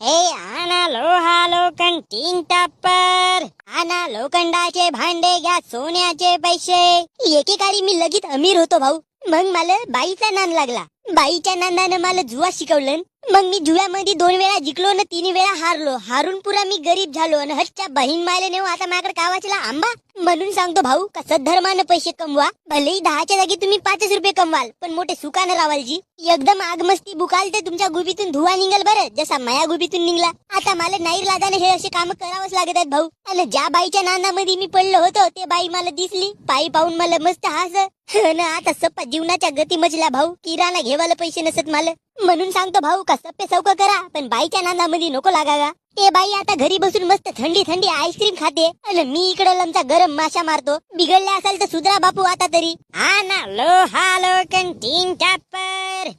हे आणा लोहा लोखंड टापर, आणा लोखंडाचे भांडे, घ्या सोन्याचे पैसे. एकेकाळी मी लगेच अमीर होतो भाऊ. मग मला बाईचा नाद लागला. बाईच्या नादानं मला जुवा शिकवलं. मग मी जुव्यामध्ये 2 वेळा जिंकलो न 3 वेळा हारलो. हारून पुरा मी गरीब झालो आणि हच्च्या बहीण मायले नेऊ आता माझ्याकडे का वाचला आंबा. म्हणून सांगतो भाऊ, कसं धर्मानं पैसे कमवा. भलेही 10च्या जागी तुम्ही 5 रुपये कमवाल, पण मोठे सुखानं रावालजी. एकदम आग मस्ती बुकाल तर तुमच्या गुबीतून धुवा निघल बरं, जसा माया गुबीतून निघला. आता मला नाही लादाने हे असे काम करावंच लागत आहेत भाऊ. आणि ज्या बाईच्या नादामध्ये मी पडलो होतो ते बाई मला दिसली. पायी पाहून मला मस्त हास ना. आता सप्पा जीवनाच्या गती मजला भाऊ. किराणा घेवायला पैसे नसत मला. म्हणून सांगतो भाऊ, का सप्पे चौक करा, पण बाईच्या नादामध्ये नको लागा गा. ते बाई आता घरी बसून मस्त थंडी थंडी आईस्क्रीम खाते आणि मी इकडे लमचा गरम माशा मारतो. बिघडले असेल तर सुधरा बापू आता तरी. आणा लोहा लोखंड टापर.